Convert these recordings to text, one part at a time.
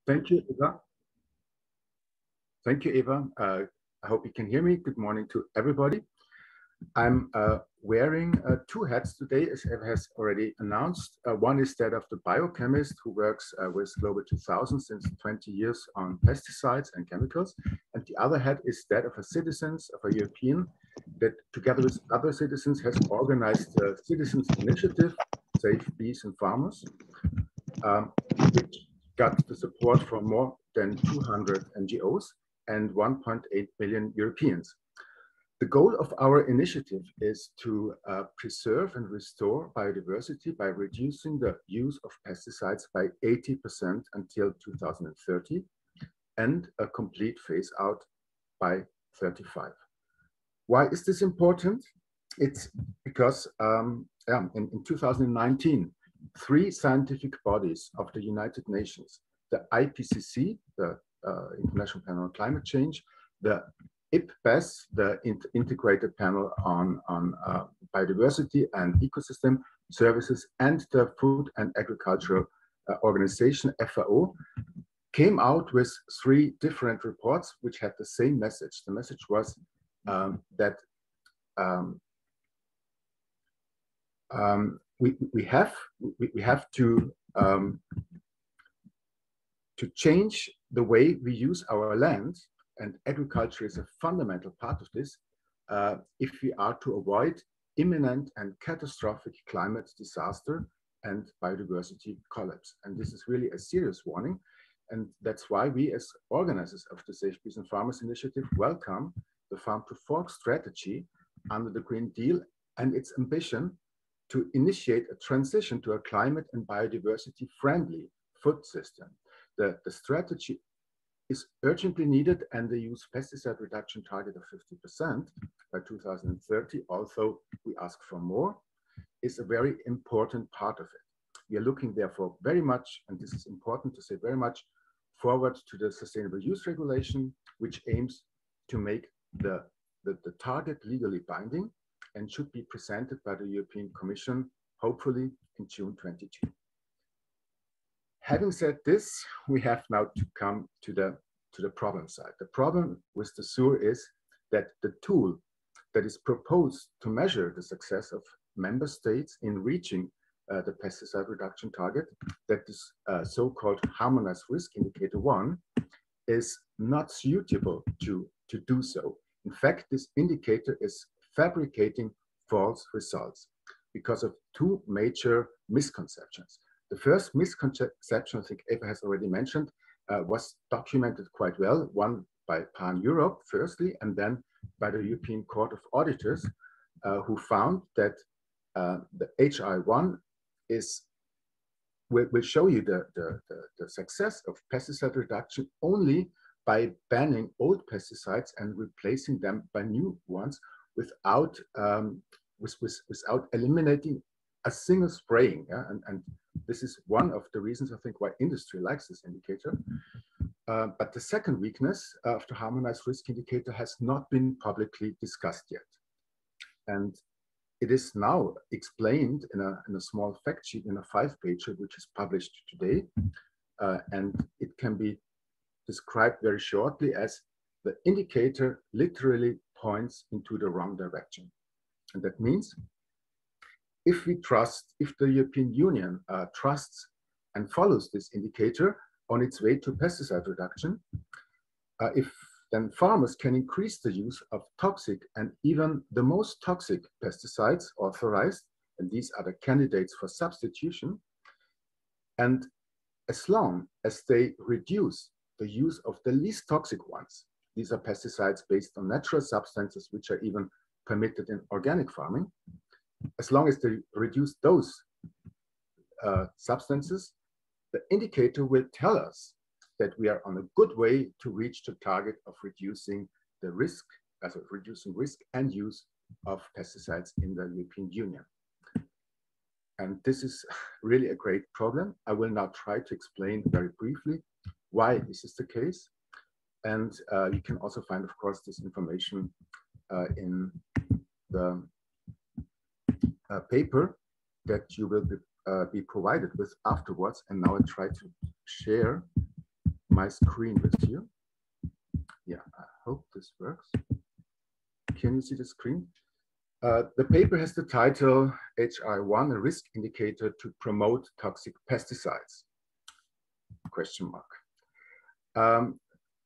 Thank you, Eva. Thank you, Eva. I hope you can hear me. Good morning to everybody. I'm wearing two hats today, as Eva has already announced. One is that of the biochemist who works with Global 2000 since 20 years on pesticides and chemicals. And the other hat is that of a citizen, of a European, that together with other citizens has organized the Citizens Initiative, Save Bees and Farmers, which got the support from more than 200 NGOs and 1.8 million Europeans. The goal of our initiative is to preserve and restore biodiversity by reducing the use of pesticides by 80% until 2030 and a complete phase out by 35. Why is this important? It's because in 2019, 3 scientific bodies of the United Nations, the IPCC, the International Panel on Climate Change, the IPBES, the Integrated Panel on Biodiversity and Ecosystem Services, and the Food and Agricultural Organization, FAO, came out with 3 different reports which had the same message. The message was that we have to change the way we use our land, and agriculture is a fundamental part of this, if we are to avoid imminent and catastrophic climate disaster and biodiversity collapse. And this is really a serious warning. And that's why we, as organizers of the Save Bees and Farmers initiative, welcome the Farm to Fork strategy under the Green Deal and its ambition to initiate a transition to a climate and biodiversity friendly food system. The strategy is urgently needed, and the use pesticide reduction target of 50% by 2030, although we ask for more, is a very important part of it. We are looking therefore very much, and this is important to say, very much forward to the Sustainable Use Regulation, which aims to make the target legally binding and should be presented by the European Commission, hopefully in June 22. Having said this, we have now to come to the problem side. The problem with the SUR is that the tool that is proposed to measure the success of member states in reaching the pesticide reduction target, that is so-called Harmonized Risk Indicator-1, is not suitable to do so. In fact, this indicator is fabricating false results because of 2 major misconceptions. The first misconception, I think Eva has already mentioned, was documented quite well, one by PAN Europe firstly, and then by the European Court of Auditors, who found that the HI1 will show you the success of pesticide reduction only by banning old pesticides and replacing them by new ones without eliminating a single spraying. Yeah? And this is one of the reasons, I think, why industry likes this indicator. But the second weakness of the Harmonized Risk Indicator has not been publicly discussed yet. And it is now explained in a small fact sheet in a 5-pager, which is published today. And it can be described very shortly as the indicator literally points into the wrong direction. And that means if the European Union trusts and follows this indicator on its way to pesticide reduction, if then farmers can increase the use of toxic and even the most toxic pesticides authorized, and these are the candidates for substitution, and as long as they reduce the use of the least toxic ones, these are pesticides based on natural substances which are even permitted in organic farming, as long as they reduce those substances, the indicator will tell us that we are on a good way to reach the target of reducing the risk, reducing risk and use of pesticides in the European Union. And this is really a great problem. I will now try to explain very briefly why this is the case. And you can also find, of course, this information in the paper that you will be provided with afterwards. And now I try to share my screen with you. Yeah, I hope this works. Can you see the screen? The paper has the title HI1, a risk indicator to promote toxic pesticides, ?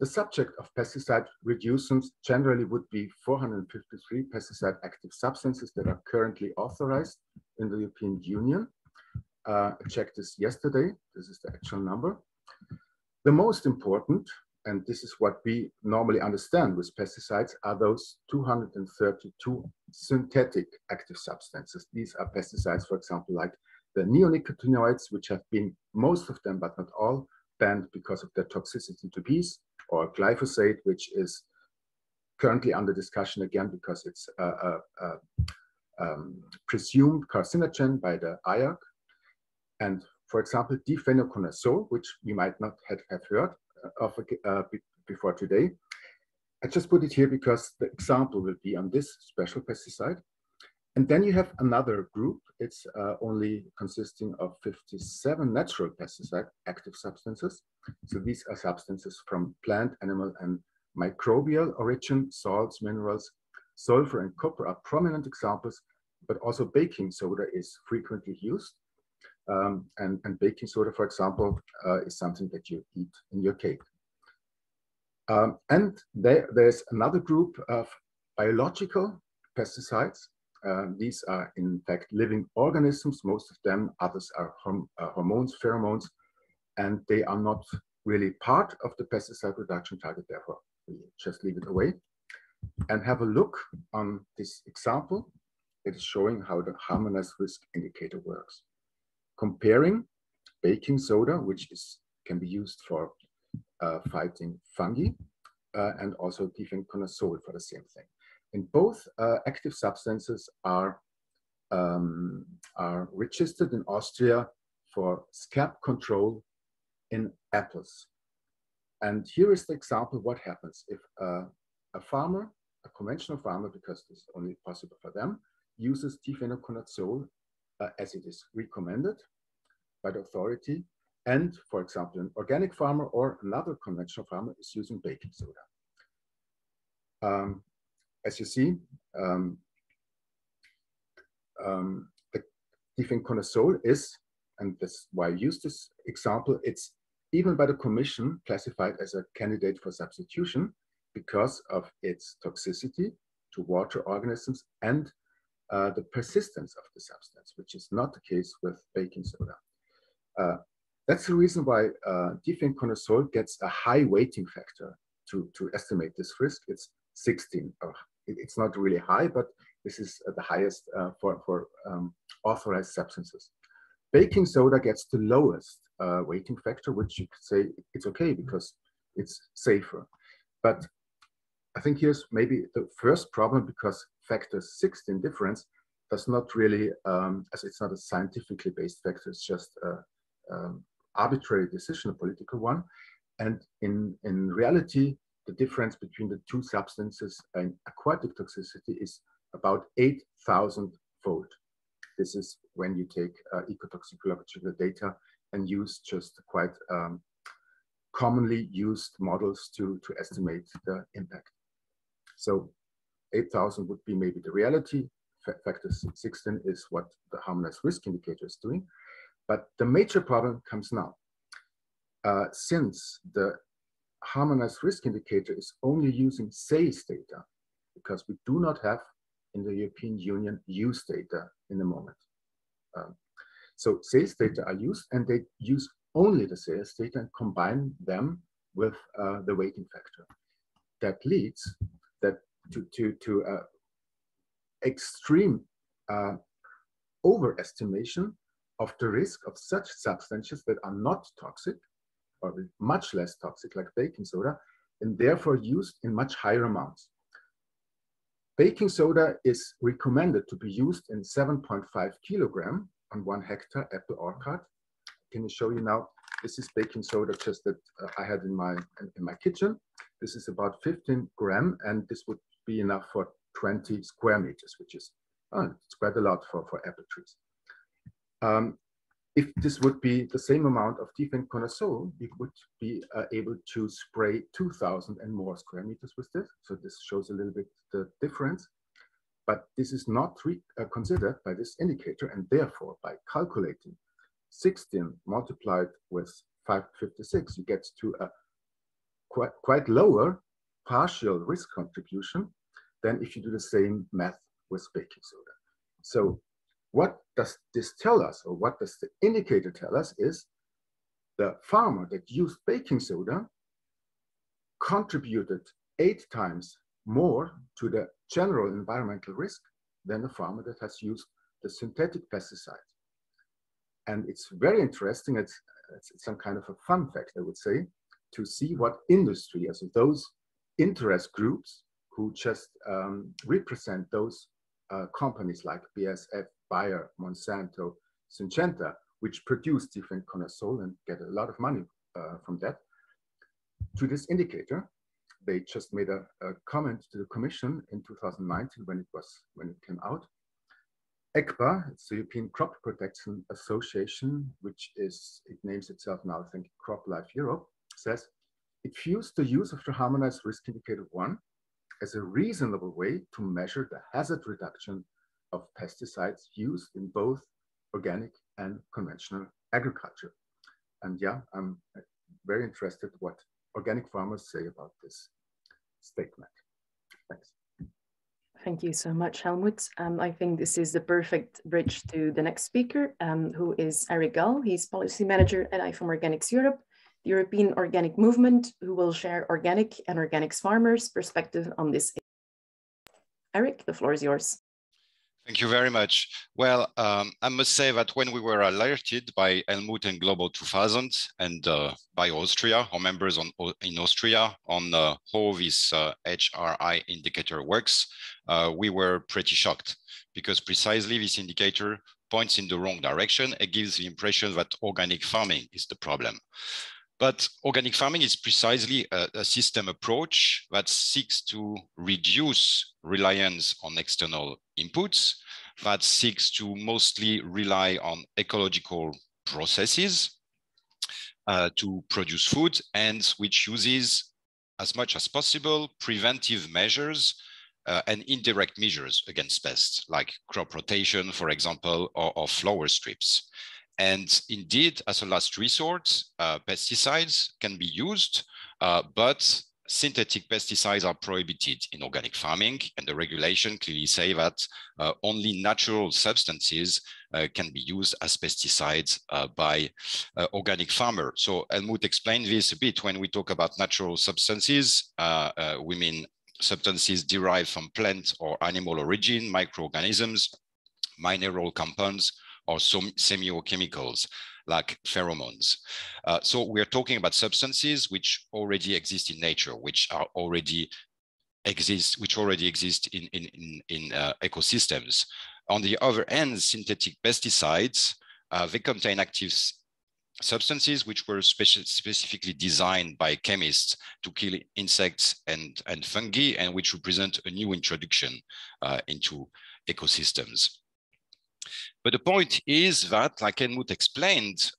The subject of pesticide reducents generally would be 453 pesticide active substances that are currently authorized in the European Union. I checked this yesterday. This is the actual number. The most important, and this is what we normally understand with pesticides, are those 232 synthetic active substances. These are pesticides, for example, like the neonicotinoids, which have been, most of them, but not all, banned because of their toxicity to bees, or glyphosate, which is currently under discussion again because it's presumed carcinogen by the IARC. And for example, difenoconazole, which we might not have heard of before today. I just put it here because the example will be on this special pesticide. And then you have another group. It's only consisting of 57 natural pesticide active substances. So these are substances from plant, animal, and microbial origin. Salts, minerals, sulfur, and copper are prominent examples, but also baking soda is frequently used. And baking soda, for example, is something that you eat in your cake. And there's another group of biological pesticides. These are, in fact, living organisms, most of them. Others are hormones, pheromones, and they are not really part of the pesticide reduction target. Therefore, we just leave it away and have a look on this example. It is showing how the harmonized risk indicator works. Comparing baking soda, which can be used for fighting fungi, and also difenoconazole for the same thing. And both active substances are registered in Austria for scab control in apples. And here is the example what happens if a farmer, a conventional farmer, because this is only possible for them, uses difenoconazole as it is recommended by the authority. And for example, an organic farmer or another conventional farmer is using baking soda. As you see, the difenoconazole is, and that's why I use this example, it's even by the Commission classified as a candidate for substitution because of its toxicity to water organisms and the persistence of the substance, which is not the case with baking soda. That's the reason why difenoconazole gets a high weighting factor to estimate this risk. It's 16. It's not really high, but this is the highest for authorized substances. Baking soda gets the lowest weighting factor, which you could say it's okay because it's safer. But I think here's maybe the first problem, because factor 16 difference does not really, as it's not a scientifically based factor, it's just an arbitrary decision, a political one. And in reality, the difference between the two substances and aquatic toxicity is about 8,000-fold. This is when you take ecotoxicological data and use just quite commonly used models to estimate the impact. So 8,000 would be maybe the reality. Factor 16 is what the harmonized risk indicator is doing. But the major problem comes now. Since the harmonized risk indicator is only using sales data, because we do not have in the European Union use data in the moment. So sales data are used, and they use only the sales data and combine them with the weighting factor. That leads to extreme overestimation of the risk of such substances that are not toxic, or much less toxic, like baking soda, and therefore used in much higher amounts. Baking soda is recommended to be used in 7.5 kilogram on 1 hectare apple orchard. Can I show you now? This is baking soda just that I had in my kitchen. This is about 15 gram, and this would be enough for 20 square meters, which is it's quite a lot for apple trees. if this would be the same amount of difenconazole, we would be able to spray 2,000 and more square meters with this. So this shows a little bit the difference. But this is not considered by this indicator, and therefore by calculating 16 multiplied with 556, you get to a quite lower partial risk contribution than if you do the same math with baking soda. So what does this tell us, or what does the indicator tell us, is the farmer that used baking soda contributed 8 times more to the general environmental risk than the farmer that has used the synthetic pesticide. And it's very interesting, it's some kind of a fun fact, I would say, to see what industry, as those interest groups who just represent those companies like BASF, Bayer, Monsanto, Syngenta, which produce difenconazole and get a lot of money from that, to this indicator. They just made a comment to the Commission in 2019 when it came out. ECPA, it's the European Crop Protection Association, which is, it names itself now, I think, CropLife Europe, says it views the use of the Harmonized Risk Indicator-1 as a reasonable way to measure the hazard reduction of pesticides used in both organic and conventional agriculture. And yeah, I'm very interested what organic farmers say about this statement. Thanks. Thank you so much, Helmut. I think this is the perfect bridge to the next speaker, who is Eric Gull. He's Policy Manager at IFOAM Organics Europe, the European organic movement, who will share organic and organics farmers' perspective on this. Eric, the floor is yours. Thank you very much. Well, I must say that when we were alerted by Helmut and Global 2000 and by Austria, our members in Austria, on how this HRI indicator works, we were pretty shocked, because precisely this indicator points in the wrong direction. It gives the impression that organic farming is the problem. But organic farming is precisely a system approach that seeks to reduce reliance on external inputs, that seeks to mostly rely on ecological processes to produce food, and which uses, as much as possible, preventive measures and indirect measures against pests, like crop rotation, for example, or flower strips. And indeed, as a last resort, pesticides can be used, but synthetic pesticides are prohibited in organic farming, and the regulation clearly say that only natural substances can be used as pesticides by organic farmers. So Helmut explained this a bit. When we talk about natural substances, we mean substances derived from plant or animal origin, microorganisms, mineral compounds, or some semiochemicals like pheromones. So we're talking about substances which already exist in nature, which already exist in ecosystems. On the other hand, synthetic pesticides, they contain active substances which were specifically designed by chemists to kill insects and fungi, and which represent a new introduction into ecosystems. But the point is that, like Helmut explained,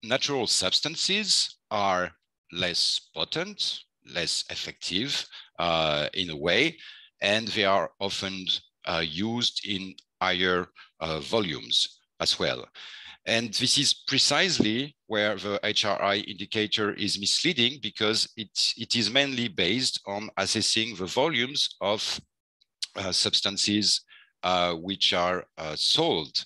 natural substances are less potent, less effective in a way, and they are often used in higher volumes as well. And this is precisely where the HRI indicator is misleading, because it is mainly based on assessing the volumes of substances which are sold.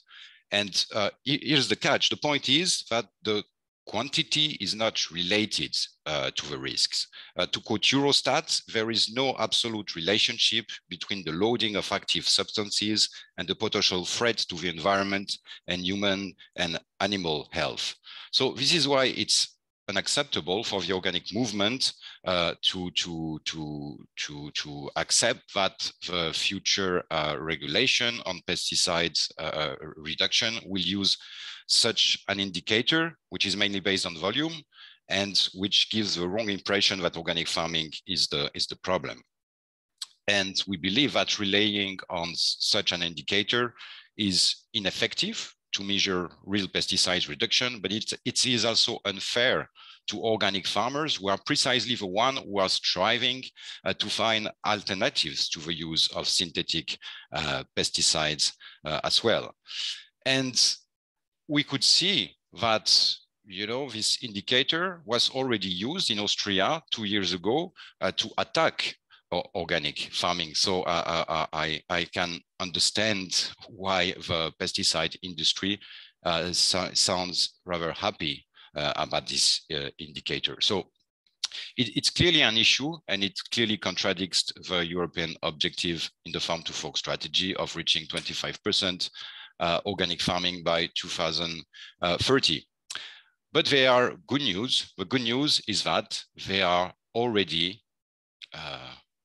And here's the catch. The point is that the quantity is not related to the risks. To quote Eurostat, there is no absolute relationship between the loading of active substances and the potential threat to the environment and human and animal health. So this is why it's unacceptable for the organic movement to accept that the future regulation on pesticides reduction will use such an indicator, which is mainly based on volume, and which gives the wrong impression that organic farming is the problem. And we believe that relying on such an indicator is ineffective to measure real pesticides reduction, but it is also unfair to organic farmers who are precisely the one who are striving to find alternatives to the use of synthetic pesticides as well. And we could see that, you know, this indicator was already used in Austria 2 years ago to attack organic farming. So I can understand why the pesticide industry sounds rather happy about this indicator. So it's clearly an issue, and it clearly contradicts the European objective in the Farm to Fork strategy of reaching 25% organic farming by 2030. But there are good news. The good news is that there are already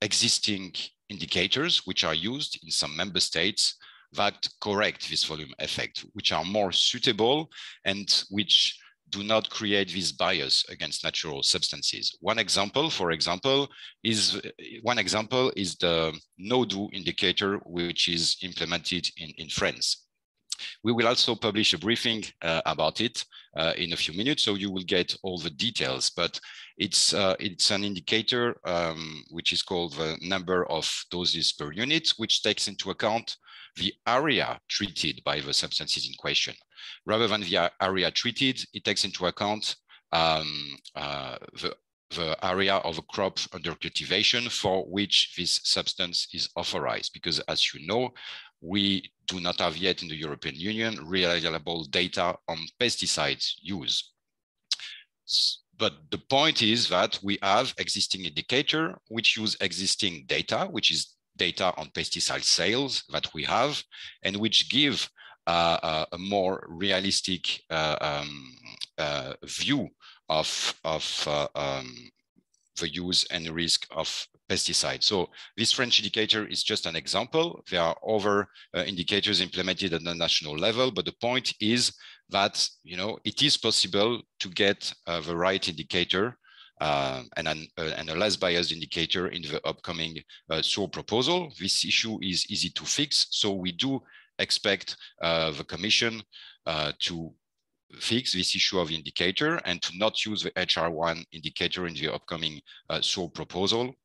existing indicators which are used in some member states that correct this volume effect, which are more suitable and which do not create this bias against natural substances. One example, for example, is the NODU indicator, which is implemented in France. We will also publish a briefing about it in a few minutes, so you will get all the details. But it's an indicator which is called the number of doses per unit, which takes into account the area treated by the substances in question. Rather than the area treated, it takes into account the area of a crop under cultivation for which this substance is authorized. Because as you know, we do not have yet in the European Union reliable data on pesticides use. But the point is that we have existing indicator which use existing data, which is data on pesticide sales that we have, and which give a more realistic view of the use and risk of pesticides. So this French indicator is just an example. There are other indicators implemented at the national level, but the point is that, you know, it is possible to get the right indicator and a less biased indicator in the upcoming SURE proposal. This issue is easy to fix, so we do expect the Commission to fix this issue of indicator and to not use the HR1 indicator in the upcoming SURE proposal,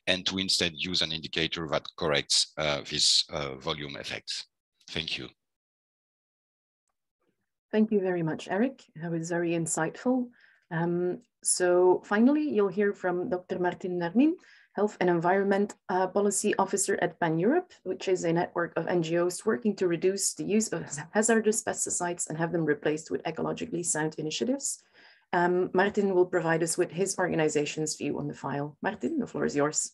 and to instead use an indicator that corrects this volume effects. Thank you. Thank you very much, Eric. That was very insightful. So finally, you'll hear from Dr. Martin Narmin, Health and Environment Policy Officer at PAN Europe, which is a network of NGOs working to reduce the use of hazardous pesticides and have them replaced with ecologically sound initiatives. Martin will provide us with his organization's view on the file. Martin, the floor is yours.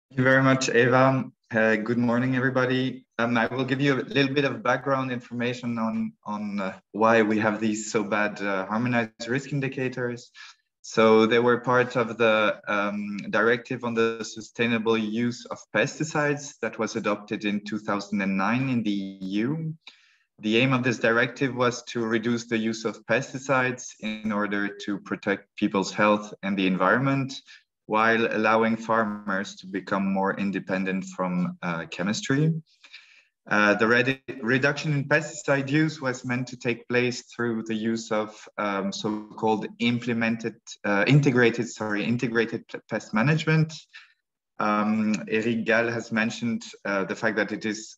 Thank you very much, Eva. Good morning, everybody. I will give you a little bit of background information on why we have these so bad harmonized risk indicators. So they were part of the directive on the sustainable use of pesticides that was adopted in 2009 in the EU. The aim of this directive was to reduce the use of pesticides in order to protect people's health and the environment, while allowing farmers to become more independent from chemistry. The reduction in pesticide use was meant to take place through the use of so-called integrated pest management. Eric Gall has mentioned the fact that it is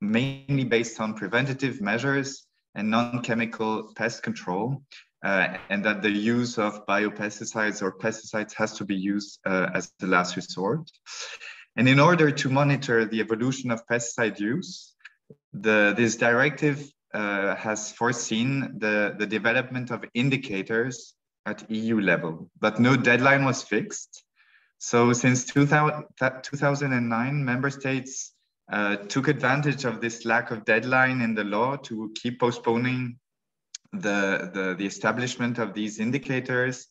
mainly based on preventative measures and non-chemical pest control, and that the use of biopesticides or pesticides has to be used as the last resort. And in order to monitor the evolution of pesticide use, this directive has foreseen the development of indicators at EU level, but no deadline was fixed. So since 2009, member states took advantage of this lack of deadline in the law to keep postponing the establishment of these indicators.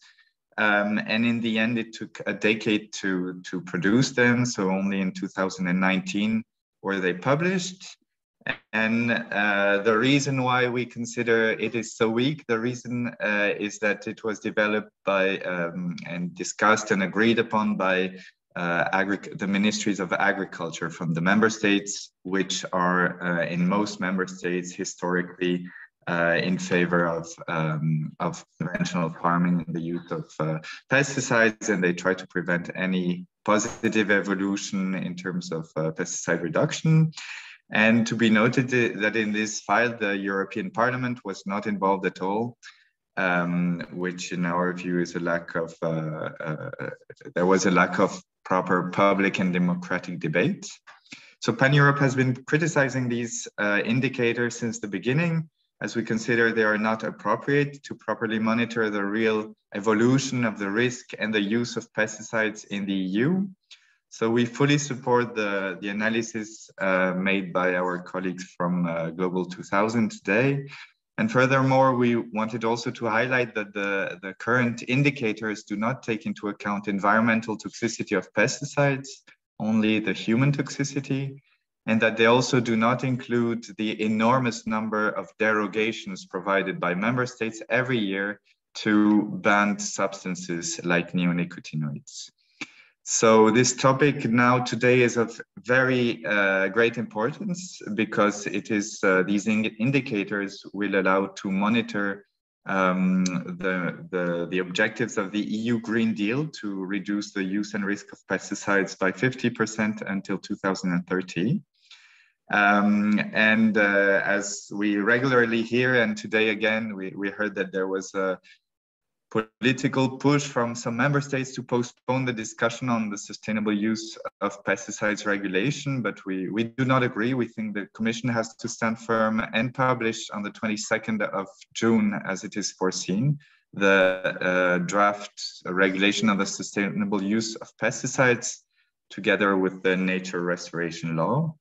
And in the end, it took a decade to produce them. So only in 2019 were they published. And the reason why we consider it is so weak, the reason is that it was developed by and discussed and agreed upon by the ministries of agriculture from the member states, which are in most member states historically in favor of conventional farming and the use of pesticides, and they try to prevent any positive evolution in terms of pesticide reduction. And to be noted that in this file, the European Parliament was not involved at all, which in our view is a lack of, there was a lack of proper public and democratic debate. So Pan-Europe has been criticizing these indicators since the beginning, as we consider they are not appropriate to properly monitor the real evolution of the risk and the use of pesticides in the EU. So we fully support the analysis made by our colleagues from Global 2000 today. And furthermore, we wanted also to highlight that the current indicators do not take into account environmental toxicity of pesticides, only the human toxicity, and that they also do not include the enormous number of derogations provided by member states every year to banned substances like neonicotinoids. So this topic now today is of very great importance, because it is these indicators will allow to monitor the objectives of the EU Green Deal to reduce the use and risk of pesticides by 50% until 2030. As we regularly hear, and today again, we heard that there was a political push from some member states to postpone the discussion on the sustainable use of pesticides regulation, but we do not agree. We think the Commission has to stand firm and publish on the 22nd of June, as it is foreseen, the draft regulation on the sustainable use of pesticides, together with the nature restoration law.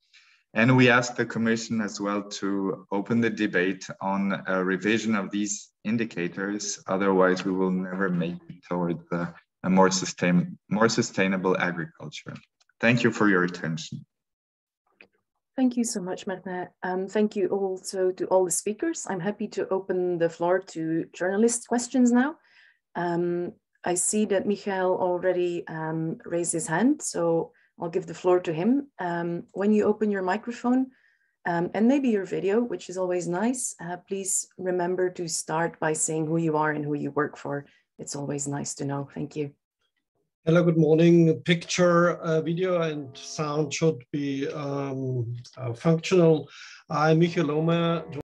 And we asked the Commission as well to open the debate on a revision of these indicators. Otherwise, we will never make it towards a more sustainable agriculture. Thank you for your attention. Thank you so much, Martin. Thank you also to all the speakers. I'm happy to open the floor to journalist questions now. I see that Michael already raised his hand, so I'll give the floor to him. When you open your microphone and maybe your video, which is always nice, please remember to start by saying who you are and who you work for. It's always nice to know. Thank you. Hello, good morning. Picture, video and sound should be functional. I'm Michael Lohmer.